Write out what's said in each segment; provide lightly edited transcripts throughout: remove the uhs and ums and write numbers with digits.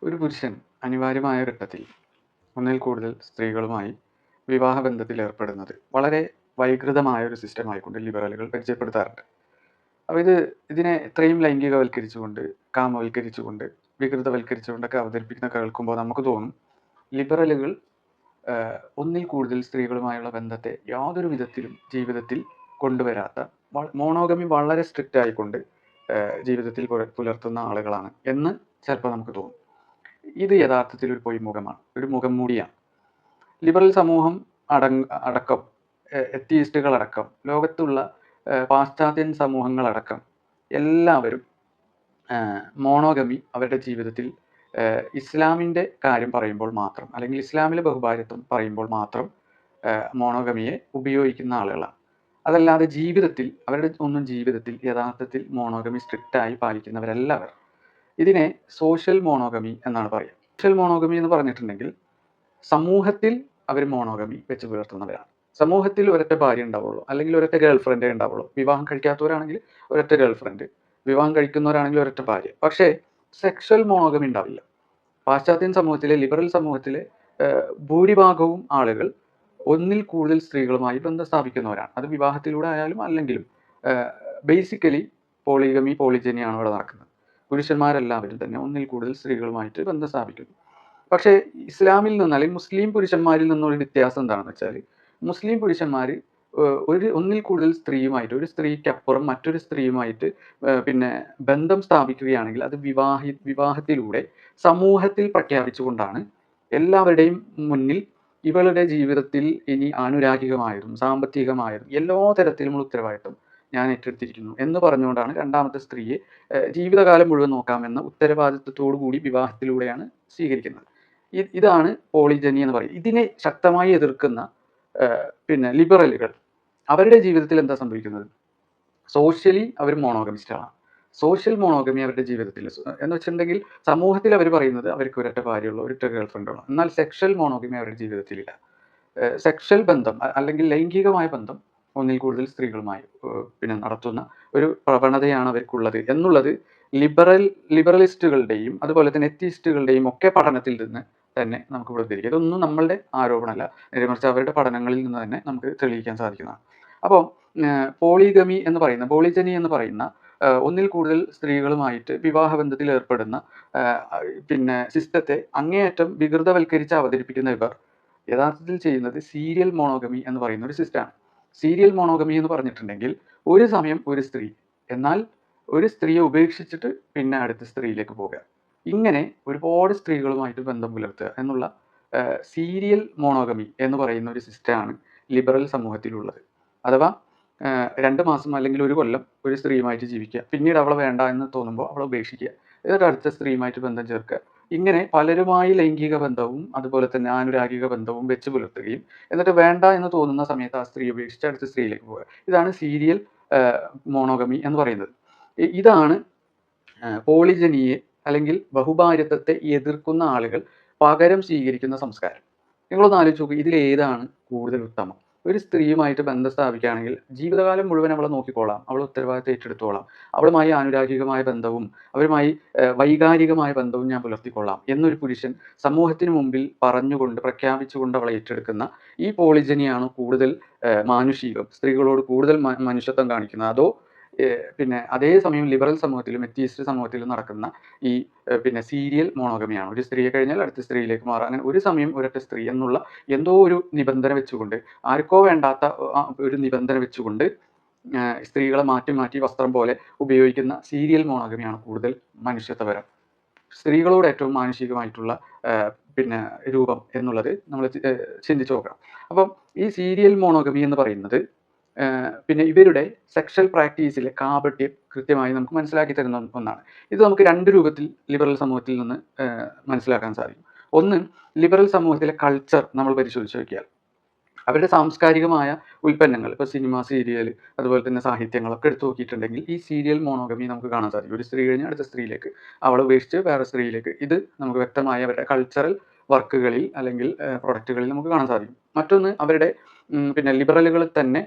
ഒരു പുരുഷൻ അനിവാര്യമായ ഘട്ടത്തിൽ ഒന്നിൽ കൂടുതൽ സ്ത്രീകളുമായി വിവാഹബന്ധത്തിൽ ഏർപ്പെടുന്നത് വളരെ വൈകൃതമായ ഒരു സിസ്റ്റമായിക്കൊണ്ട് ലിബറലുകൾ പരിചയപ്പെടുത്താറുണ്ട്. അപ്പോൾ ഇതിനെ ഇത്രയും ലൈംഗികവൽക്കരിച്ചുകൊണ്ട്, കാമവൽക്കരിച്ചുകൊണ്ട്, വികൃതവൽക്കരിച്ചുകൊണ്ടൊക്കെ അവതരിപ്പിക്കുന്ന കേൾക്കുമ്പോൾ നമുക്ക് തോന്നും ലിബറലുകൾ ഒന്നിൽ കൂടുതൽ സ്ത്രീകളുമായുള്ള ബന്ധത്തെ യാതൊരു വിധത്തിലും ജീവിതത്തിൽ കൊണ്ടുവരാത്ത, മോണോഗമി വളരെ സ്ട്രിക്റ്റ് ആയിക്കൊണ്ട് ജീവിതത്തിൽ പുലർത്തുന്ന ആളുകളാണ് എന്ന് ചിലപ്പോൾ നമുക്ക് തോന്നും. ഇത് യഥാർത്ഥത്തിൽ ഒരു പൊയ്മുഖമാണ്, ഒരു മുഖം മൂടിയാണ്. ലിബറൽ സമൂഹം അടക്കം, എത്തിയിസ്റ്റുകൾ അടക്കം, ലോകത്തുള്ള പാശ്ചാത്യൻ സമൂഹങ്ങളടക്കം എല്ലാവരും മോണോഗമി അവരുടെ ജീവിതത്തിൽ ഇസ്ലാമിൻ്റെ കാര്യം പറയുമ്പോൾ മാത്രം, അല്ലെങ്കിൽ ഇസ്ലാമിലെ ബഹുഭാര്യത്വം പറയുമ്പോൾ മാത്രം മോണോഗമിയെ ഉപയോഗിക്കുന്ന ആളുകളാണ്. അതല്ലാതെ ജീവിതത്തിൽ ജീവിതത്തിൽ യഥാർത്ഥത്തിൽ മോണോഗമി സ്ട്രിക്റ്റായി പാലിക്കുന്നവരെല്ലാവർ. ഇതിനെ സോഷ്യൽ മോണോഗമി എന്നാണ് പറയുക. സോഷ്യൽ മോണോഗമി എന്ന് പറഞ്ഞിട്ടുണ്ടെങ്കിൽ സമൂഹത്തിൽ അവർ മോണോഗമി വെച്ച് പുലർത്തുന്നവരാണ്. സമൂഹത്തിൽ ഒരൊറ്റ ഭാര്യ ഉണ്ടാവുള്ളൂ, അല്ലെങ്കിൽ ഒരൊറ്റ ഗേൾ ഫ്രണ്ടേ ഉണ്ടാവുള്ളൂ. വിവാഹം കഴിക്കാത്തവരാണെങ്കിൽ ഒരൊറ്റ ഗേൾ ഫ്രണ്ട്, വിവാഹം കഴിക്കുന്നവരാണെങ്കിൽ ഒരൊറ്റ ഭാര്യ. പക്ഷേ സെക്ഷൽ മോണോഗമി ഉണ്ടാവില്ല. പാശ്ചാത്യൻ സമൂഹത്തിലെ, ലിബറൽ സമൂഹത്തിലെ ഭൂരിഭാഗവും ആളുകൾ ഒന്നിൽ കൂടുതൽ സ്ത്രീകളുമായി ബന്ധം സ്ഥാപിക്കുന്നവരാണ്. അത് വിവാഹത്തിലൂടെ ആയാലും അല്ലെങ്കിലും ബേസിക്കലി പോളിജനിയാണ് ഇവിടെ നടക്കുന്നത്. പുരുഷന്മാരെല്ലാവരും തന്നെ ഒന്നിൽ കൂടുതൽ സ്ത്രീകളുമായിട്ട് ബന്ധം സ്ഥാപിക്കുന്നു. പക്ഷേ ഇസ്ലാമിൽ നിന്ന്, അല്ലെങ്കിൽ മുസ്ലിം പുരുഷന്മാരിൽ നിന്നുള്ള വ്യത്യാസം എന്താണെന്ന് വെച്ചാൽ, മുസ്ലിം പുരുഷന്മാർ ഒന്നിൽ കൂടുതൽ സ്ത്രീയുമായിട്ട്, ഒരു സ്ത്രീക്കപ്പുറം മറ്റൊരു സ്ത്രീയുമായിട്ട് ബന്ധം സ്ഥാപിക്കുകയാണെങ്കിൽ അത് വിവാഹത്തിലൂടെ സമൂഹത്തിൽ പ്രഖ്യാപിച്ചുകൊണ്ടാണ് എല്ലാവരുടെയും മുന്നിൽ ഇവളുടെ ജീവിതത്തിൽ ഇനി ആനുരാഗികമായതും സാമ്പത്തികമായതും എല്ലാ തരത്തിലുമുള്ള ഉത്തരവാദിത്വം ഞാൻ ഏറ്റെടുത്തിരിക്കുന്നു എന്ന് പറഞ്ഞുകൊണ്ടാണ് രണ്ടാമത്തെ സ്ത്രീയെ ജീവിതകാലം മുഴുവൻ നോക്കാമെന്ന ഉത്തരവാദിത്വത്തോടു കൂടി വിവാഹത്തിലൂടെയാണ് സ്വീകരിക്കുന്നത്. ഇതാണ് പോളിജനി എന്ന് പറയും. ഇതിനെ ശക്തമായി എതിർക്കുന്ന ലിബറലുകൾ അവരുടെ ജീവിതത്തിൽ എന്താ സംഭവിക്കുന്നത്? സോഷ്യലി അവർ മോണോഗമിസ്റ്റാണ്. സോഷ്യൽ മോണോഗമി അവരുടെ ജീവിതത്തിൽ എന്ന് വെച്ചിട്ടുണ്ടെങ്കിൽ സമൂഹത്തിൽ അവർ പറയുന്നത് അവർക്ക് ഒരൊറ്റ ഭാര്യയുള്ളൂ, ഒരൊറ്റ ഗേൾ ഫ്രണ്ടുള്ളൂ. എന്നാൽ സെക്ഷൽ മോണോഗമി അവരുടെ ജീവിതത്തിലില്ല. സെക്ഷൽ ബന്ധം അല്ലെങ്കിൽ ലൈംഗികമായ ബന്ധം ഒന്നിൽ കൂടുതൽ സ്ത്രീകളുമായി നടത്തുന്ന ഒരു പ്രവണതയാണ് അവർക്കുള്ളത് എന്നുള്ളത് ലിബറലിസ്റ്റുകളുടെയും അതുപോലെ തന്നെ എത്തിയിസ്റ്റുകളുടെയും ഒക്കെ പഠനത്തിൽ നിന്ന് തന്നെ നമുക്ക് ഇവിടെ ഉദ്ധരിക്കാം. ഇതൊന്നും നമ്മളുടെ ആരോപണമല്ല, നേരെമറിച്ച് അവരുടെ പഠനങ്ങളിൽ നിന്ന് തന്നെ നമുക്ക് തെളിയിക്കാൻ സാധിക്കുന്നതാണ്. അപ്പോൾ പോളിജനി എന്ന് പറയുന്ന ഒന്നിൽ കൂടുതൽ സ്ത്രീകളുമായിട്ട് വിവാഹബന്ധത്തിൽ ഏർപ്പെടുന്ന സിസ്റ്റത്തെ അങ്ങേയറ്റം വികൃതവൽക്കരിച്ച് അവതരിപ്പിക്കുന്ന ഇവർ യഥാർത്ഥത്തിൽ ചെയ്യുന്നത് സീരിയൽ മോണോഗമി എന്ന് പറയുന്ന ഒരു സിസ്റ്റമാണ്. സീരിയൽ മോണോഗമി എന്ന് പറഞ്ഞിട്ടുണ്ടെങ്കിൽ ഒരു സമയം ഒരു സ്ത്രീ, എന്നാൽ ഒരു സ്ത്രീയെ ഉപേക്ഷിച്ചിട്ട് പിന്നെ അടുത്ത സ്ത്രീയിലേക്ക് പോകുക, ഇങ്ങനെ ഒരുപാട് സ്ത്രീകളുമായിട്ട് ബന്ധം പുലർത്തുക എന്നുള്ള സീരിയൽ മോണോഗമി എന്ന് പറയുന്ന ഒരു സിസ്റ്റമാണ് ലിബറൽ സമൂഹത്തിലുള്ളത്. അഥവാ 2 മാസം അല്ലെങ്കിൽ 1 കൊല്ലം ഒരു സ്ത്രീയുമായിട്ട് ജീവിക്കുക, പിന്നീട് അവളെ വേണ്ട എന്ന് തോന്നുമ്പോൾ അവളെ ഉപേക്ഷിക്കുക, എന്നിട്ട് അടുത്ത സ്ത്രീയുമായിട്ട് ബന്ധം ചേർക്കുക, ഇങ്ങനെ പലരുമായി ലൈംഗിക ബന്ധവും അതുപോലെ തന്നെ ആനുരാഗിക ബന്ധവും വെച്ച് പുലർത്തുകയും എന്നിട്ട് വേണ്ട എന്ന് തോന്നുന്ന സമയത്ത് ആ സ്ത്രീ ഉപേക്ഷിച്ച് അടുത്ത സ്ത്രീയിലേക്ക് പോകുക. ഇതാണ് സീരിയൽ മോണോഗമി എന്ന് പറയുന്നത്. ഇതാണ് പോളിജനിയെ അല്ലെങ്കിൽ ബഹുഭാര്യത്വത്തെ എതിർക്കുന്ന ആളുകൾ പകരം സ്വീകരിക്കുന്ന സംസ്കാരം. നിങ്ങളൊന്ന് ആലോചിച്ച് നോക്കൂ, ഇതിലേതാണ് കൂടുതൽ ഉത്തമം? ഒരു സ്ത്രീയുമായിട്ട് ബന്ധം സ്ഥാപിക്കുകയാണെങ്കിൽ ജീവിതകാലം മുഴുവൻ അവളെ നോക്കിക്കോളാം, അവൾ ഉത്തരവാദിത്തം ഏറ്റെടുത്തോളാം, അവളുമായി ആനുരാഗികമായ ബന്ധവും അവരുമായി വൈകാരികമായ ബന്ധവും ഞാൻ പുലർത്തിക്കൊള്ളാം എന്നൊരു പുരുഷൻ സമൂഹത്തിന് മുമ്പിൽ പറഞ്ഞുകൊണ്ട് പ്രഖ്യാപിച്ചുകൊണ്ട് അവളെ ഏറ്റെടുക്കുന്ന ഈ പോളിജനിയാണ് കൂടുതൽ മാനുഷികം, സ്ത്രീകളോട് കൂടുതൽ മനുഷ്യത്വം കാണിക്കുന്നത്? അതോ അതേസമയം ലിബറൽ സമൂഹത്തിലും എത്തിയിസ്റ്റ് സമൂഹത്തിലും നടക്കുന്ന ഈ സീരിയൽ മോണോഗമിയാണ്? ഒരു സ്ത്രീയെ കഴിഞ്ഞാൽ അടുത്ത സ്ത്രീയിലേക്ക് മാറാം, അങ്ങനെ ഒരു സമയം ഒരൊറ്റ സ്ത്രീ എന്നുള്ള എന്തോ ഒരു നിബന്ധന വെച്ചുകൊണ്ട്, ആർക്കോ വേണ്ടാത്ത ഒരു നിബന്ധന വെച്ചുകൊണ്ട് സ്ത്രീകളെ മാറ്റി മാറ്റി വസ്ത്രം പോലെ ഉപയോഗിക്കുന്ന സീരിയൽ മോണോഗമിയാണ് കൂടുതൽ മനുഷ്യത്വപരം, സ്ത്രീകളോട് ഏറ്റവും മാനുഷികമായിട്ടുള്ള രൂപം എന്നുള്ളത് നമ്മൾ ചിന്തിച്ചു നോക്കണം. അപ്പം ഈ സീരിയൽ മോണോഗമി എന്ന് പറയുന്നത് ഇവരുടെ സെക്ഷൽ പ്രാക്ടീസിലെ കാപട്യം കൃത്യമായി നമുക്ക് മനസ്സിലാക്കി തരുന്ന ഒന്നാണ്. ഇത് നമുക്ക് 2 രൂപത്തിൽ ലിബറൽ സമൂഹത്തിൽ നിന്ന് മനസ്സിലാക്കാൻ സാധിക്കും. ഒന്ന്, ലിബറൽ സമൂഹത്തിലെ കൾച്ചർ നമ്മൾ പരിശോധിച്ച് നോക്കിയാൽ അവരുടെ സാംസ്കാരികമായ ഉൽപ്പന്നങ്ങൾ, ഇപ്പോൾ സിനിമ, സീരിയൽ, അതുപോലെ തന്നെ സാഹിത്യങ്ങളൊക്കെ എടുത്തു നോക്കിയിട്ടുണ്ടെങ്കിൽ ഈ സീരിയൽ മോണോഗമി നമുക്ക് കാണാൻ സാധിക്കും. ഒരു സ്ത്രീ കഴിഞ്ഞ് അടുത്ത സ്ത്രീയിലേക്ക്, അവളെ ഉപേക്ഷിച്ച് വേറെ സ്ത്രീയിലേക്ക്, ഇത് നമുക്ക് വ്യക്തമായ അവരുടെ കൾച്ചറൽ വർക്കുകളിൽ അല്ലെങ്കിൽ പ്രൊഡക്റ്റുകളിൽ നമുക്ക് കാണാൻ സാധിക്കും. മറ്റൊന്ന്, അവരുടെ പിന്നെ ലിബറലുകൾ തന്നെ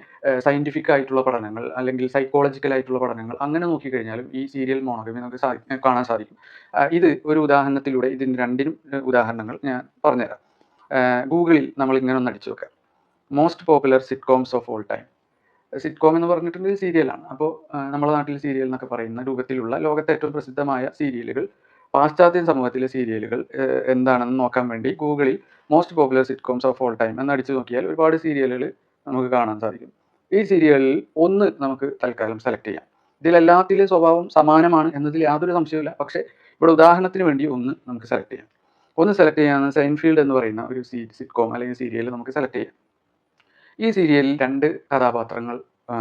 സയന്റിഫിക് ആയിട്ടുള്ള പഠനങ്ങൾ അല്ലെങ്കിൽ സൈക്കോളജിക്കൽ ആയിട്ടുള്ള പഠനങ്ങൾ അങ്ങനെ നോക്കിക്കഴിഞ്ഞാലും ഈ സീരിയൽ മോണോഗമി നമുക്ക് കാണാൻ സാധിക്കും. ഇത് ഒരു ഉദാഹരണത്തിലൂടെ ഇതിന് രണ്ടിനും ഉദാഹരണങ്ങൾ ഞാൻ പറഞ്ഞുതരാം. ഗൂഗിളിൽ നമ്മൾ ഇങ്ങനെ ഒന്ന് അടിച്ചു നോക്കാം, most popular sitcoms of all time. Sitcom എന്ന് പറഞ്ഞിട്ടുണ്ടെങ്കിൽ സീരിയലാണ്. അപ്പോൾ നമ്മുടെ നാട്ടിൽ സീരിയൽ എന്നൊക്കെ പറയുന്ന രൂപത്തിലുള്ള ലോകത്തെ ഏറ്റവും പ്രസിദ്ധമായ സീരിയലുകൾ, പാശ്ചാത്യ സമൂഹത്തിലെ സീരിയലുകൾ എന്താണെന്ന് നോക്കാൻ വേണ്ടി ഗൂഗിളിൽ most popular sitcoms of all time എന്ന് അടിച്ചു നോക്കിയാൽ ഒരുപാട് സീരിയലുകൾ നമുക്ക് കാണാൻ സാധിക്കും. ഈ സീരിയലിൽ ഒന്ന് നമുക്ക് തൽക്കാലം സെലക്ട് ചെയ്യാം. ഇതിലെല്ലാത്തിലെ സ്വഭാവം സമാനമാണ് എന്നതിൽ യാതൊരു സംശയവുമില്ല. പക്ഷേ ഇവിടെ ഉദാഹരണത്തിന് വേണ്ടി ഒന്ന് നമുക്ക് സെലക്ട് ചെയ്യാം. ഒന്ന് സെലക്ട് ചെയ്യാവുന്ന സൈൻഫീൽഡ് എന്ന് പറയുന്ന ഒരു സിറ്റ്കോം അല്ലെങ്കിൽ സീരിയൽ നമുക്ക് സെലക്ട് ചെയ്യാം. ഈ സീരിയലിൽ രണ്ട് കഥാപാത്രങ്ങൾ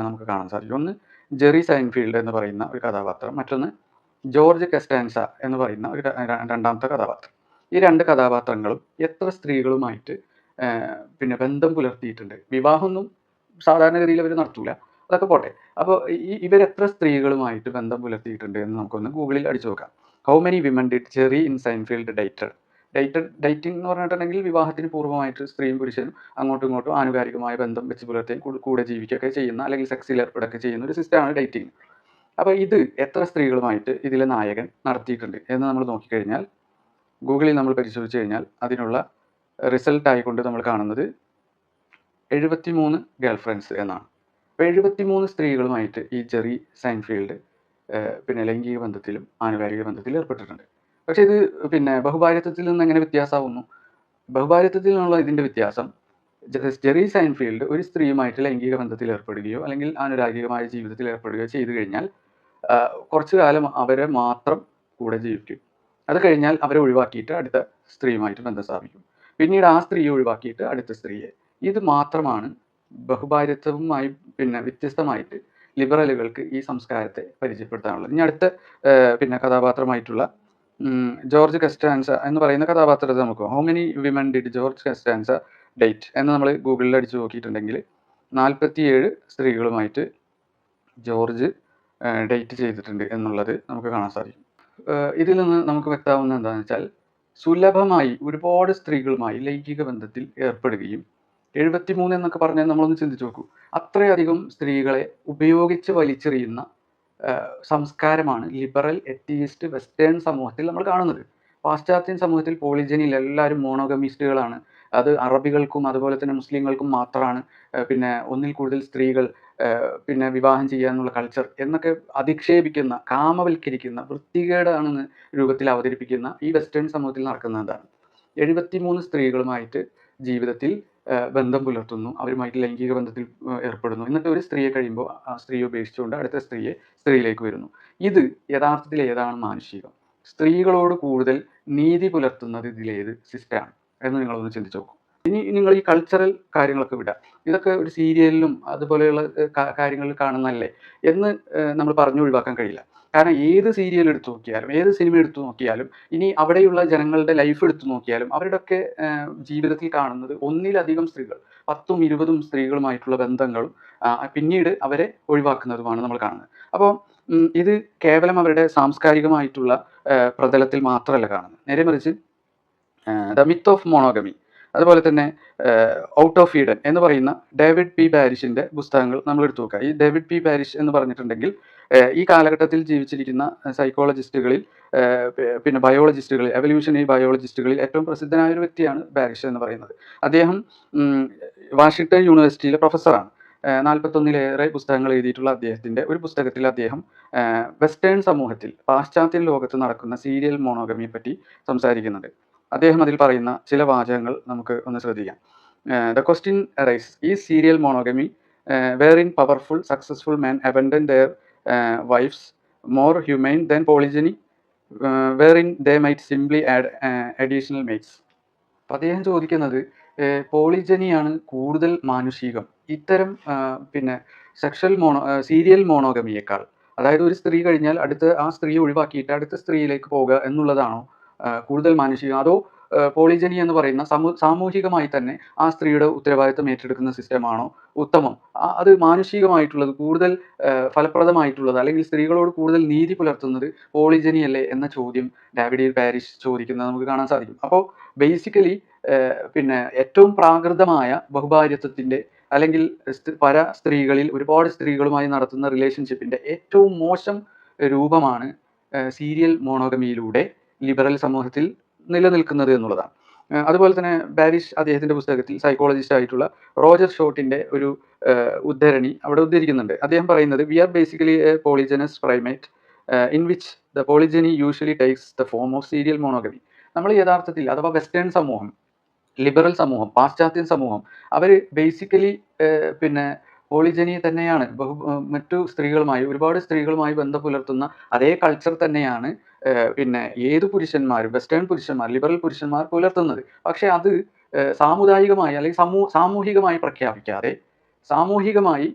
നമുക്ക് കാണാൻ സാധിക്കും. ഒന്ന് ജെറി സൈൻഫീൽഡ് എന്ന് പറയുന്ന ഒരു കഥാപാത്രം, മറ്റൊന്ന് ജോർജ് കസ്റ്റാൻസ എന്ന് പറയുന്ന ഒരു രണ്ടാമത്തെ കഥാപാത്രം. ഈ രണ്ട് കഥാപാത്രങ്ങളും എത്ര സ്ത്രീകളുമായിട്ട് പിന്നെ ബന്ധം പുലർത്തിയിട്ടുണ്ട്. വിവാഹമൊന്നും സാധാരണഗതിയിൽ അവർ നടത്തൂല, അതൊക്കെ പോട്ടെ. അപ്പോൾ ഇവരെത്ര സ്ത്രീകളുമായിട്ട് ബന്ധം പുലർത്തിയിട്ടുണ്ട് എന്ന് നമുക്കൊന്ന് ഗൂഗിളിൽ അടിച്ചു നോക്കാം. How many women did Jerry in Seinfeld dating എന്ന് പറഞ്ഞിട്ടുണ്ടെങ്കിൽ വിവാഹത്തിന് പൂർവ്വമായിട്ട് സ്ത്രീയും പുരുഷനും അങ്ങോട്ടും ഇങ്ങോട്ടും ആനുകാലികമായ ബന്ധം വെച്ച് പുലർത്തുകയും കൂടെ ജീവിക്കുകയൊക്കെ ചെയ്യുന്ന അല്ലെങ്കിൽ സെക്സിൽ ഏർപ്പെടുകയൊക്കെ ചെയ്യുന്ന ഒരു സിസ്റ്റമാണ് ഡേറ്റിംഗ്. അപ്പോൾ ഇത് എത്ര സ്ത്രീകളുമായിട്ട് ഇതിലെ നായകൻ നടത്തിയിട്ടുണ്ട് എന്ന് നമ്മൾ നോക്കിക്കഴിഞ്ഞാൽ ഗൂഗിളിൽ നമ്മൾ പരിശോധിച്ച് കഴിഞ്ഞാൽ അതിനുള്ള റിസൾട്ട് ആയിക്കൊണ്ട് നമ്മൾ കാണുന്നത് 73 ഗേൾഫ്രണ്ട്സ് എന്നാണ്. അപ്പോൾ 73 സ്ത്രീകളുമായിട്ട് ഈ ജെറി സൈൻഫീൽഡ് പിന്നെ ലൈംഗിക ബന്ധത്തിലും ആനുകാലിക ബന്ധത്തിലും ഏർപ്പെട്ടിട്ടുണ്ട്. പക്ഷേ ഇത് പിന്നെ ബഹുഭാര്യത്വത്തിൽ നിന്ന് എങ്ങനെ വ്യത്യാസമാവുന്നു? ബഹുഭാര്യത്വത്തിൽ നിന്നുള്ള ഇതിൻ്റെ വ്യത്യാസം, ജെറി സൈൻഫീൽഡ് ഒരു സ്ത്രീയുമായിട്ട് ലൈംഗിക ബന്ധത്തിൽ ഏർപ്പെടുകയോ അല്ലെങ്കിൽ ആനുരാഗികമായ ജീവിതത്തിൽ ഏർപ്പെടുകയോ ചെയ്തു കഴിഞ്ഞാൽ കുറച്ചു കാലം അവരെ മാത്രം കൂടെ ജീവിക്കും. അത് കഴിഞ്ഞാൽ അവരെ ഒഴിവാക്കിയിട്ട് അടുത്ത സ്ത്രീയുമായിട്ട് ബന്ധം സ്ഥാപിക്കും. പിന്നീട് ആ സ്ത്രീയെ ഒഴിവാക്കിയിട്ട് അടുത്ത സ്ത്രീയെ. ഇത് മാത്രമാണ് ബഹുഭാര്യത്വവുമായി പിന്നെ വ്യത്യസ്തമായിട്ട് ലിബറലുകൾക്ക് ഈ സംസ്കാരത്തെ പരിചയപ്പെടുത്താനുള്ളത്. ഇനി അടുത്ത പിന്നെ കഥാപാത്രമായിട്ടുള്ള ജോർജ് കസ്റ്റാൻസ എന്ന് പറയുന്ന കഥാപാത്രത്തെ നമുക്ക് how many women did George Costanza date എന്ന് നമ്മൾ ഗൂഗിളിൽ അടിച്ചു നോക്കിയിട്ടുണ്ടെങ്കിൽ 47 സ്ത്രീകളുമായിട്ട് ജോർജ് ഡേറ്റ് ചെയ്തിട്ടുണ്ട് എന്നുള്ളത് നമുക്ക് കാണാൻ സാധിക്കും. ഇതിൽ നിന്ന് നമുക്ക് വ്യക്തമാവുന്നത് എന്താണെന്ന് വെച്ചാൽ സുലഭമായി ഒരുപാട് സ്ത്രീകളുമായി ലൈംഗിക ബന്ധത്തിൽ ഏർപ്പെടുകയും 73 എന്നൊക്കെ പറഞ്ഞാൽ നമ്മളൊന്ന് ചിന്തിച്ചു നോക്കൂ. അത്രയധികം സ്ത്രീകളെ ഉപയോഗിച്ച് വലിച്ചെറിയുന്ന സംസ്കാരമാണ് ലിബറൽ എത്തിയിസ്റ്റ് വെസ്റ്റേൺ സമൂഹത്തിൽ നമ്മൾ കാണുന്നത്. പാശ്ചാത്യൻ സമൂഹത്തിൽ പോളിജനിയിൽ എല്ലാവരും മോണോഗമിസ്റ്റുകളാണ്. അത് അറബികൾക്കും അതുപോലെ തന്നെ മുസ്ലിങ്ങൾക്കും മാത്രമാണ് പിന്നെ ഒന്നിൽ കൂടുതൽ സ്ത്രീകൾ പിന്നെ വിവാഹം ചെയ്യാനുള്ള കൾച്ചർ എന്നൊക്കെ അധിക്ഷേപിക്കുന്ന, കാമവൽക്കരിക്കുന്ന, വൃത്തികേടാണെന്ന് രൂപത്തിൽ അവതരിപ്പിക്കുന്ന ഈ വെസ്റ്റേൺ സമൂഹത്തിൽ നടക്കുന്ന എന്താണ്? 73 സ്ത്രീകളുമായിട്ട് ജീവിതത്തിൽ ബന്ധം പുലർത്തുന്നു, അവരുമായിട്ട് ലൈംഗിക ബന്ധത്തിൽ ഏർപ്പെടുന്നു, എന്നിട്ട് ഒരു സ്ത്രീയെ കഴിയുമ്പോൾ ആ സ്ത്രീയെ ഉപേക്ഷിച്ചുകൊണ്ട് അടുത്ത സ്ത്രീയിലേക്ക് വരുന്നു. ഇത് യഥാർത്ഥത്തിൽ ഏതാണ് മാനുഷികം? സ്ത്രീകളോട് കൂടുതൽ നീതി പുലർത്തുന്നത് ഇതിലേത് സിസ്റ്റമാണ് എന്ന് നിങ്ങളൊന്ന് ചിന്തിച്ചു നോക്കൂ. ഇനി നിങ്ങൾ ഈ കൾച്ചറൽ കാര്യങ്ങളൊക്കെ വിടാം, ഇതൊക്കെ ഒരു സീരിയലിലും അതുപോലെയുള്ള കാര്യങ്ങളിൽ കാണുന്നതല്ലേ എന്ന് നമ്മൾ പറഞ്ഞു ഒഴിവാക്കാൻ കഴിയില്ല. കാരണം ഏത് സീരിയൽ എടുത്തു നോക്കിയാലും ഏത് സിനിമ എടുത്തു നോക്കിയാലും ഇനി അവിടെയുള്ള ജനങ്ങളുടെ ലൈഫ് എടുത്തു നോക്കിയാലും അവരുടെയൊക്കെ ജീവിതത്തിൽ കാണുന്നത് ഒന്നിലധികം സ്ത്രീകൾ, 10ഉം 20ഉം സ്ത്രീകളുമായിട്ടുള്ള ബന്ധങ്ങളും പിന്നീട് അവരെ ഒഴിവാക്കുന്നതുമാണ് നമ്മൾ കാണുന്നത്. അപ്പോൾ ഇത് കേവലം അവരുടെ സാംസ്കാരികമായിട്ടുള്ള പ്രതലത്തിൽ മാത്രമല്ല കാണുന്നത്, നേരെ മറിച്ച് ദ മിത്ത് ഓഫ് മോണോഗമി, അതുപോലെ തന്നെ ഔട്ട് ഓഫ് ഈഡൻ എന്ന് പറയുന്ന ഡേവിഡ് പി പാരിഷിൻ്റെ പുസ്തകങ്ങൾ നമ്മൾ എടുത്തു നോക്കുക. ഈ ഡേവിഡ് പി പാരിഷ് എന്ന് പറഞ്ഞിട്ടുണ്ടെങ്കിൽ ഈ കാലഘട്ടത്തിൽ ജീവിച്ചിരിക്കുന്ന സൈക്കോളജിസ്റ്റുകളിൽ പിന്നെ ബയോളജിസ്റ്റുകളിൽ, എവല്യൂഷണറി ബയോളജിസ്റ്റുകളിൽ ഏറ്റവും പ്രസിദ്ധനായ ഒരു വ്യക്തിയാണ് പാരിഷ് എന്ന് പറയുന്നത്. അദ്ദേഹം വാഷിങ്ടൺ യൂണിവേഴ്സിറ്റിയിലെ പ്രൊഫസറാണ്. 41ലേറെ പുസ്തകങ്ങൾ എഴുതിയിട്ടുള്ള അദ്ദേഹത്തിൻ്റെ ഒരു പുസ്തകത്തിൽ അദ്ദേഹം വെസ്റ്റേൺ സമൂഹത്തിൽ, പാശ്ചാത്യ ലോകത്ത് നടക്കുന്ന സീരിയൽ മോണോഗമിയെ പറ്റി സംസാരിക്കുന്നുണ്ട്. അദ്ദേഹം അതിൽ പറയുന്ന ചില വാചകങ്ങൾ നമുക്ക് ഒന്ന് ശ്രദ്ധിക്കാം. ദ ക്വസ്റ്റ്യൻ അറൈസ്, ഈ serial monogamy wherein powerful successful men abandon their wives more humane than polygyny wherein they might simply add additional mates. അപ്പം അദ്ദേഹം ചോദിക്കുന്നത് പോളിജനിയാണ് കൂടുതൽ മാനുഷികം ഇത്തരം പിന്നെ സീരിയൽ മോണോഗമിയേക്കാൾ, അതായത് ഒരു സ്ത്രീ കഴിഞ്ഞാൽ ആ സ്ത്രീയെ ഒഴിവാക്കിയിട്ട് അടുത്ത സ്ത്രീയിലേക്ക് പോകുക എന്നുള്ളതാണോ കൂടുതൽ മാനുഷികം, അതോ പോളിജനി എന്ന് പറയുന്ന സാമൂഹികമായി തന്നെ ആ സ്ത്രീയുടെ ഉത്തരവാദിത്തം ഏറ്റെടുക്കുന്ന സിസ്റ്റമാണോ ഉത്തമം? അത് മാനുഷികമായിട്ടുള്ളത്, കൂടുതൽ ഫലപ്രദമായിട്ടുള്ളത്, അല്ലെങ്കിൽ സ്ത്രീകളോട് കൂടുതൽ നീതി പുലർത്തുന്നത് പോളിജനി അല്ലേ എന്ന ചോദ്യം ഡേവിഡ് പാരിഷ് ചോദിക്കുന്നത് നമുക്ക് കാണാൻ സാധിക്കും. അപ്പോൾ ബേസിക്കലി പിന്നെ ഏറ്റവും പ്രാകൃതമായ ബഹുഭാര്യത്വത്തിൻ്റെ അല്ലെങ്കിൽ പല സ്ത്രീകളിൽ ഒരുപാട് സ്ത്രീകളുമായി നടത്തുന്ന റിലേഷൻഷിപ്പിൻ്റെ ഏറ്റവും മോശം രൂപമാണ് സീരിയൽ മോണോഗമിയിലൂടെ ലിബറൽ സമൂഹത്തിൽ നിലനിൽക്കുന്നത് എന്നുള്ളതാണ്. അതുപോലെ തന്നെ ബാരിഷ് അദ്ദേഹത്തിൻ്റെ പുസ്തകത്തിൽ സൈക്കോളജിസ്റ്റ് ആയിട്ടുള്ള റോജർ ഷോർട്ടിൻ്റെ ഒരു ഉദ്ധരണി അവിടെ ഉദ്ധരിക്കുന്നുണ്ട്. അദ്ദേഹം പറയുന്നത്, we are basically a polygenous primate in which the polygyny usually takes the form of serial monogamy. നമ്മൾ യഥാർത്ഥത്തിൽ അഥവാ വെസ്റ്റേൺ സമൂഹം, ലിബറൽ സമൂഹം, പാശ്ചാത്യൻ സമൂഹം, അവർ ബേസിക്കലി പിന്നെ പോളിജനി തന്നെയാണ്. മറ്റു സ്ത്രീകളുമായി, ഒരുപാട് സ്ത്രീകളുമായി ബന്ധം പുലർത്തുന്ന അതേ കൾച്ചർ തന്നെയാണ് പിന്നെ ഏത് പുരുഷന്മാരും, വെസ്റ്റേൺ പുരുഷന്മാർ, ലിബറൽ പുരുഷന്മാർ പുലർത്തുന്നത്. പക്ഷേ അത് സാമുദായികമായി അല്ലെങ്കിൽ സാമൂഹികമായി പ്രഖ്യാപിക്കാതെ സാമൂഹികമായി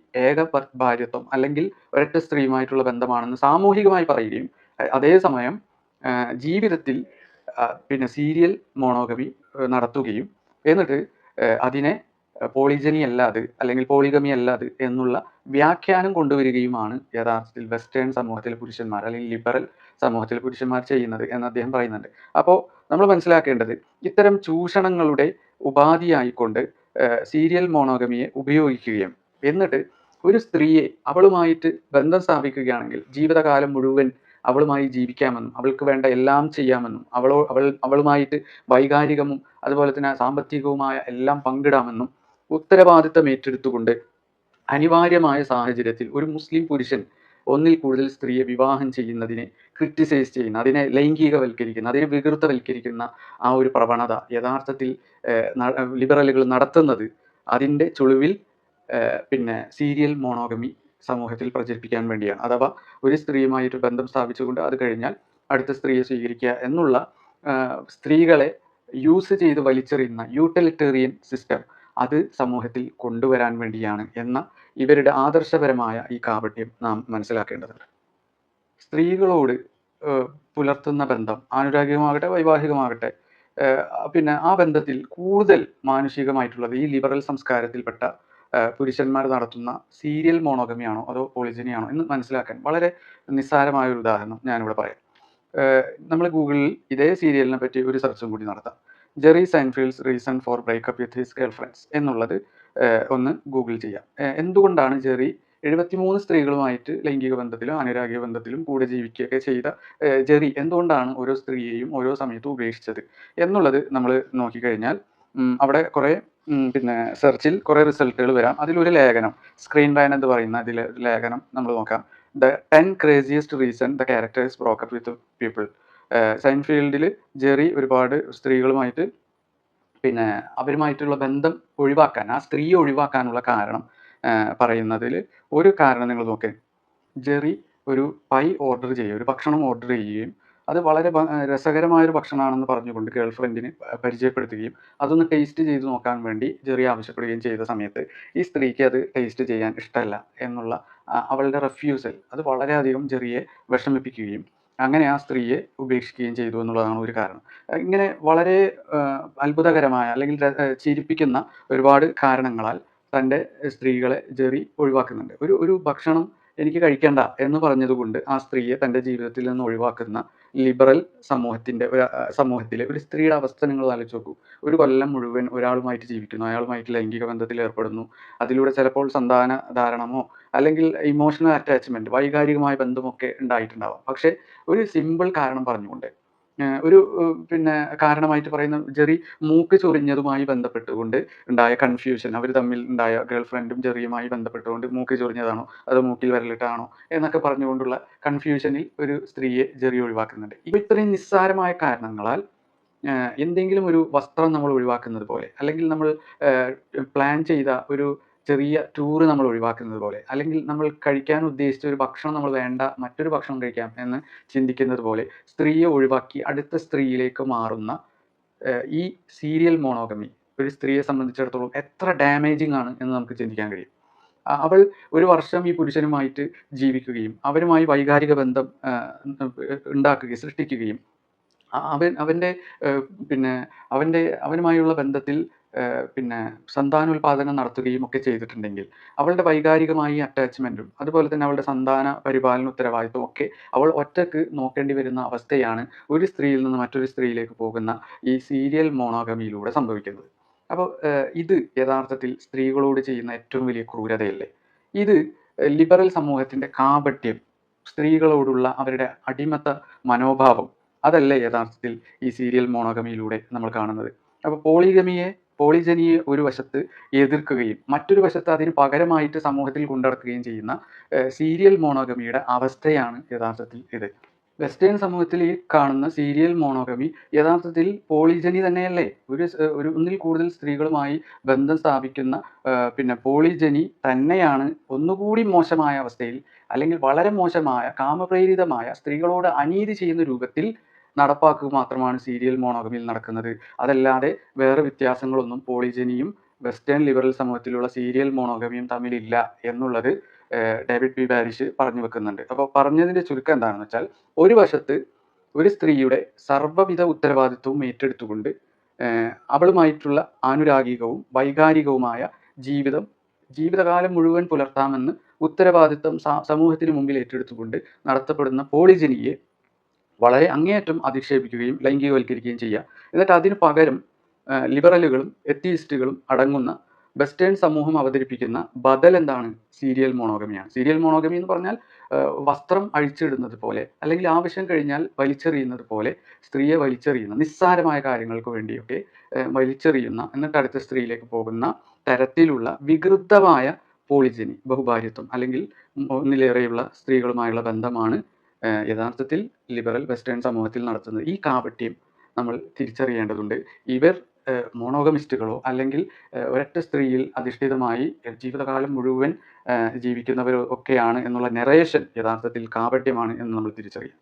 ഭാര്യത്വം അല്ലെങ്കിൽ ഒരൊറ്റ സ്ത്രീയുമായിട്ടുള്ള ബന്ധമാണെന്ന് സാമൂഹികമായി പറയുകയും അതേസമയം ജീവിതത്തിൽ പിന്നെ സീരിയൽ മോണോഗമി നടത്തുകയും എന്നിട്ട് അതിനെ പോളിജനി അല്ലാത് അല്ലെങ്കിൽ പോളിഗമി അല്ലാത് എന്നുള്ള വ്യാഖ്യാനം കൊണ്ടുവരികയുമാണ് യഥാർത്ഥത്തിൽ വെസ്റ്റേൺ സമൂഹത്തിലെ പുരുഷന്മാർ അല്ലെങ്കിൽ ലിബറൽ സമൂഹത്തിലെ പുരുഷന്മാർ ചെയ്യുന്നത് എന്ന് അദ്ദേഹം പറയുന്നുണ്ട്. അപ്പോൾ നമ്മൾ മനസ്സിലാക്കേണ്ടത്, ഇത്തരം ചൂഷണങ്ങളുടെ ഉപാധിയായിക്കൊണ്ട് സീരിയൽ മോണോഗമിയെ ഉപയോഗിക്കുകയും എന്നിട്ട് ഒരു സ്ത്രീയെ അവളുമായിട്ട് ബന്ധം സ്ഥാപിക്കുകയാണെങ്കിൽ ജീവിതകാലം മുഴുവൻ അവളുമായി ജീവിക്കാമെന്നും അവൾക്ക് വേണ്ട എല്ലാം ചെയ്യാമെന്നും അവളുമായിട്ട് വൈകാരികവും അതുപോലെ തന്നെ സാമ്പത്തികവുമായ എല്ലാം പങ്കിടാമെന്നും ഉത്തരവാദിത്തം ഏറ്റെടുത്തുകൊണ്ട് അനിവാര്യമായ സാഹചര്യത്തിൽ ഒരു മുസ്ലിം പുരുഷൻ ഒന്നിൽ കൂടുതൽ സ്ത്രീയെ വിവാഹം ചെയ്യുന്നതിനെ ക്രിറ്റിസൈസ് ചെയ്യുന്ന, അതിനെ ലൈംഗികവൽക്കരിക്കുന്ന, അതിനെ വികൃതവൽക്കരിക്കുന്ന ആ ഒരു പ്രവണത യഥാർത്ഥത്തിൽ ലിബറലുകൾ നടത്തുന്നത് അതിൻ്റെ ചുളിവിൽ പിന്നെ സീരിയൽ മോണോഗമി സമൂഹത്തിൽ പ്രചരിപ്പിക്കാൻ വേണ്ടിയാണ്. അഥവാ ഒരു സ്ത്രീയുമായിട്ട് ബന്ധം സ്ഥാപിച്ചുകൊണ്ട് അത് കഴിഞ്ഞാൽ അടുത്ത സ്ത്രീയെ സ്വീകരിക്കുക എന്നുള്ള സ്ത്രീകളെ യൂസ് ചെയ്ത് വലിച്ചെറിയുന്ന യൂട്ടിലിറ്റേറിയൻ സിസ്റ്റം അത് സമൂഹത്തിൽ കൊണ്ടുവരാൻ വേണ്ടിയാണ് എന്ന ഇവരുടെ ആദർശപരമായ ഈ കാപട്യം നാം മനസ്സിലാക്കേണ്ടതുണ്ട്. സ്ത്രീകളോട് പുലർത്തുന്ന ബന്ധം ആനുരാഗികമാകട്ടെ വൈവാഹികമാകട്ടെ പിന്നെ ആ ബന്ധത്തിൽ കൂടുതൽ മാനുഷികമായിട്ടുള്ളത് ഈ ലിബറൽ സംസ്കാരത്തിൽപ്പെട്ട പുരുഷന്മാർ നടത്തുന്ന സീരിയൽ മോണോഗമിയാണോ അതോ പോളിജനിയാണോ എന്ന് മനസ്സിലാക്കാൻ വളരെ നിസ്സാരമായ ഒരു ഉദാഹരണം ഞാനിവിടെ പറയാം. നമ്മൾ ഗൂഗിളിൽ ഇതേ സീരിയലിനെ പറ്റി ഒരു സെർച്ചും കൂടി നടത്താം. Jerry Seinfeld's reason for breakup with his girl friends എന്നുള്ളത് ഒന്ന് ഗൂഗിൾ ചെയ്യാം. എന്തുകൊണ്ടാണ് ജെറി 73 സ്ത്രീകളുമായിട്ട് ലൈംഗിക ബന്ധത്തിലും അനുരാഗിക ബന്ധത്തിലും കൂടെ ജീവിക്കുകയൊക്കെ ചെയ്ത ജെറി എന്തുകൊണ്ടാണ് ഓരോ സ്ത്രീയെയും ഓരോ സമയത്തും ഉപേക്ഷിച്ചത് എന്നുള്ളത് നമ്മൾ നോക്കിക്കഴിഞ്ഞാൽ അവിടെ കുറേ പിന്നെ സെർച്ചിൽ കുറേ റിസൾട്ടുകൾ വരാം. അതിലൊരു ലേഖനം, സ്ക്രീൻ ബാൻ എന്ന് പറയുന്ന ഇതിലെ ലേഖനം നമ്മൾ നോക്കാം. The 10 craziest reason the characters broke up with people. സൈൻഫീൽഡിൽ ജെറി ഒരുപാട് സ്ത്രീകളുമായിട്ട് പിന്നെ അവരുമായിട്ടുള്ള ബന്ധം ഒഴിവാക്കാൻ, ആ സ്ത്രീയെ ഒഴിവാക്കാനുള്ള കാരണം പറയുന്നതിൽ ഒരു കാരണം നിങ്ങൾ നോക്കുക. ജെറി ഒരു പൈ ഓർഡർ ചെയ്യുകയും ഒരു ഭക്ഷണം ഓർഡർ ചെയ്യുകയും അത് വളരെ രസകരമായൊരു ഭക്ഷണമാണെന്ന് പറഞ്ഞുകൊണ്ട് ഗേൾ ഫ്രണ്ടിന് പരിചയപ്പെടുത്തുകയും അതൊന്ന് ടേസ്റ്റ് ചെയ്ത് നോക്കാൻ വേണ്ടി ജെറി ആവശ്യപ്പെടുകയും ചെയ്ത സമയത്ത് ഈ സ്ത്രീക്ക് അത് ടേസ്റ്റ് ചെയ്യാൻ ഇഷ്ടമല്ല എന്നുള്ള അവളുടെ റെഫ്യൂസൽ അത് വളരെയധികം ജെറിയെ വിഷമിപ്പിക്കുകയും അങ്ങനെ ആ സ്ത്രീയെ ഉപേക്ഷിക്കുകയും ചെയ്തു എന്നുള്ളതാണ് ഒരു കാരണം. ഇങ്ങനെ വളരെ അത്ഭുതകരമായ അല്ലെങ്കിൽ ചിരിപ്പിക്കുന്ന ഒരുപാട് കാരണങ്ങളാൽ തൻ്റെ സ്ത്രീകളെ ജെറി ഒഴിവാക്കുന്നുണ്ട്. ഒരു ഭക്ഷണം എനിക്ക് കഴിക്കേണ്ട എന്ന് പറഞ്ഞതുകൊണ്ട് ആ സ്ത്രീയെ തൻ്റെ ജീവിതത്തിൽ നിന്ന് ഒഴിവാക്കുന്ന ലിബറൽ സമൂഹത്തിലെ ഒരു സ്ത്രീയുടെ അവസ്ഥ നിങ്ങൾ ആലോചിച്ച് നോക്കൂ. ഒരു കൊല്ലം മുഴുവൻ ഒരാളുമായിട്ട് ജീവിക്കുന്നു, അയാളുമായിട്ട് ലൈംഗിക ബന്ധത്തിൽ ഏർപ്പെടുന്നു, അതിലൂടെ ചിലപ്പോൾ സന്താന ധാരണമോ അല്ലെങ്കിൽ ഇമോഷണൽ അറ്റാച്ച്മെൻറ്റ്, വൈകാരികമായ ബന്ധമൊക്കെ ഉണ്ടായിട്ടുണ്ടാവാം. പക്ഷേ ഒരു സിമ്പിൾ കാരണം പറഞ്ഞുകൊണ്ട് ഒരു പിന്നെ കാരണമായിട്ട് പറയുന്ന ജെറി മൂക്ക് ചൊറിഞ്ഞതുമായി ബന്ധപ്പെട്ടുകൊണ്ട് ഉണ്ടായ കൺഫ്യൂഷൻ, അവർ തമ്മിൽ ഉണ്ടായ ഗേൾ ഫ്രണ്ടും ജെറിയുമായി ബന്ധപ്പെട്ടുകൊണ്ട് മൂക്ക് ചൊറിഞ്ഞതാണോ അതോ മൂക്കിൽ വിരലിട്ടാണോ എന്നൊക്കെ പറഞ്ഞുകൊണ്ടുള്ള കൺഫ്യൂഷനിൽ ഒരു സ്ത്രീയെ ജെറി ഒഴിവാക്കുന്നുണ്ട്. ഇപ്പോൾ ഇത്രയും നിസ്സാരമായ കാരണങ്ങളാൽ എന്തെങ്കിലും ഒരു വസ്ത്രം നമ്മൾ ഒഴിവാക്കുന്നത് പോലെ, അല്ലെങ്കിൽ നമ്മൾ പ്ലാൻ ചെയ്ത ഒരു ചെറിയ ടൂറ് നമ്മൾ ഒഴിവാക്കുന്നത് പോലെ, അല്ലെങ്കിൽ നമ്മൾ കഴിക്കാൻ ഉദ്ദേശിച്ച ഒരു ഭക്ഷണം നമ്മൾ വേണ്ട മറ്റൊരു ഭക്ഷണം കഴിക്കാം എന്ന് ചിന്തിക്കുന്നത് പോലെ സ്ത്രീയെ ഒഴിവാക്കി അടുത്ത സ്ത്രീയിലേക്ക് മാറുന്ന ഈ സീരിയൽ മോണോഗമി ഒരു സ്ത്രീയെ സംബന്ധിച്ചിടത്തോളം എത്ര ഡാമേജിങ് ആണ് എന്ന് നമുക്ക് ചിന്തിക്കാൻ കഴിയും. അവൾ ഒരു വർഷം ഈ പുരുഷനുമായിട്ട് ജീവിക്കുകയും അവരുമായി വൈകാരിക ബന്ധം ഉണ്ടാക്കുകയും സൃഷ്ടിക്കുകയും അവനുമായുള്ള ബന്ധത്തിൽ പിന്നെ സന്താനോൽപാദനം നടത്തുകയും ഒക്കെ ചെയ്തിട്ടുണ്ടെങ്കിൽ അവളുടെ വൈകാരികമായി അറ്റാച്ച്മെൻറ്റും അതുപോലെ തന്നെ അവളുടെ സന്താന പരിപാലന ഉത്തരവാദിത്വം ഒക്കെ അവൾ ഒറ്റക്ക് നോക്കേണ്ടി വരുന്ന അവസ്ഥയാണ് ഒരു സ്ത്രീയിൽ നിന്ന് മറ്റൊരു സ്ത്രീയിലേക്ക് പോകുന്ന ഈ സീരിയൽ മോണോഗമിയിലൂടെ സംഭവിക്കുന്നത്. അപ്പോൾ ഇത് യഥാർത്ഥത്തിൽ സ്ത്രീകളോട് ചെയ്യുന്ന ഏറ്റവും വലിയ ക്രൂരതയല്ലേ? ഇത് ലിബറൽ സമൂഹത്തിൻ്റെ കാപട്യം, സ്ത്രീകളോടുള്ള അവരുടെ അടിമത്ത മനോഭാവം, അതല്ലേ യഥാർത്ഥത്തിൽ ഈ സീരിയൽ മോണോഗമിയിലൂടെ നമ്മൾ കാണുന്നത്. അപ്പോൾ പോളിജനിയെ ഒരു വശത്ത് എതിർക്കുകയും മറ്റൊരു വശത്ത് അതിന് പകരമായിട്ട് സമൂഹത്തിൽ കൊണ്ടുനടക്കുകയും ചെയ്യുന്ന സീരിയൽ മോണോഗമിയുടെ അവസ്ഥയാണ് യഥാർത്ഥത്തിൽ ഇത്. വെസ്റ്റേൺ സമൂഹത്തിൽ ഈ കാണുന്ന സീരിയൽ മോണോഗമി യഥാർത്ഥത്തിൽ പോളിജനി തന്നെയല്ലേ? ഒരു ഒന്നിൽ കൂടുതൽ സ്ത്രീകളുമായി ബന്ധം സ്ഥാപിക്കുന്ന പിന്നെ പോളിജനി തന്നെയാണ് ഒന്നുകൂടി മോശമായ അവസ്ഥയിൽ, അല്ലെങ്കിൽ വളരെ മോശമായ കാമപ്രേരിതമായ, സ്ത്രീകളോട് അനീതി ചെയ്യുന്ന രൂപത്തിൽ നടപ്പാക്കുക മാത്രമാണ് സീരിയൽ മോണോഗമിയിൽ നടക്കുന്നത്. അതല്ലാതെ വേറെ വ്യത്യാസങ്ങളൊന്നും പോളിജനിയും വെസ്റ്റേൺ ലിബറൽ സമൂഹത്തിലുള്ള സീരിയൽ മോണോഗമിയും തമ്മിലില്ല എന്നുള്ളത് ഡേവിഡ് പി പാരിഷ് പറഞ്ഞു വെക്കുന്നുണ്ട്. അപ്പോൾ പറഞ്ഞതിൻ്റെ ചുരുക്കം എന്താണെന്ന് വെച്ചാൽ, ഒരു വശത്ത് ഒരു സ്ത്രീയുടെ സർവ്വവിധ ഉത്തരവാദിത്വവും ഏറ്റെടുത്തുകൊണ്ട് അവളുമായിട്ടുള്ള ആനുരാഗികവും വൈകാരികവുമായ ജീവിതകാലം മുഴുവൻ പുലർത്താമെന്ന് ഉത്തരവാദിത്വം സമൂഹത്തിന് മുമ്പിൽ ഏറ്റെടുത്തുകൊണ്ട് നടത്തപ്പെടുന്ന പോളിജനിയെ വളരെ അങ്ങേയറ്റം അധിക്ഷേപിക്കുകയും ലൈംഗികവൽക്കരിക്കുകയും ചെയ്യുക. എന്നിട്ട് അതിന് പകരം ലിബറലുകളും എത്തിയിസ്റ്റുകളും അടങ്ങുന്ന വെസ്റ്റേൺ സമൂഹം അവതരിപ്പിക്കുന്ന ബദൽ എന്താണ്? സീരിയൽ മോണോഗമിയാണ്. സീരിയൽ മോണോഗമി എന്ന് പറഞ്ഞാൽ വസ്ത്രം അഴിച്ചിടുന്നത് പോലെ, അല്ലെങ്കിൽ ആവശ്യം കഴിഞ്ഞാൽ വലിച്ചെറിയുന്നത് പോലെ സ്ത്രീയെ വലിച്ചെറിയുന്ന, നിസ്സാരമായ കാര്യങ്ങൾക്ക് വേണ്ടിയൊക്കെ വലിച്ചെറിയുന്ന, എന്നിട്ട് അടുത്ത സ്ത്രീയിലേക്ക് പോകുന്ന തരത്തിലുള്ള വികൃതമായ പോളിജനി, ബഹുഭാര്യത്വം, അല്ലെങ്കിൽ ഒന്നിലേറെയുള്ള സ്ത്രീകളുമായുള്ള ബന്ധമാണ് യഥാർത്ഥത്തിൽ ലിബറൽ വെസ്റ്റേൺ സമൂഹത്തിൽ നടത്തുന്നത്. ഈ കാപട്യം നമ്മൾ തിരിച്ചറിയേണ്ടതുണ്ട്. ഇവർ മോണോഗമിസ്റ്റുകളോ അല്ലെങ്കിൽ ഒരൊറ്റ സ്ത്രീയിൽ അധിഷ്ഠിതമായി ജീവിതകാലം മുഴുവൻ ജീവിക്കുന്നവരോ ഒക്കെയാണ് എന്നുള്ള നെറേഷൻ യഥാർത്ഥത്തിൽ കാപട്യമാണ് എന്ന് നമ്മൾ തിരിച്ചറിയും.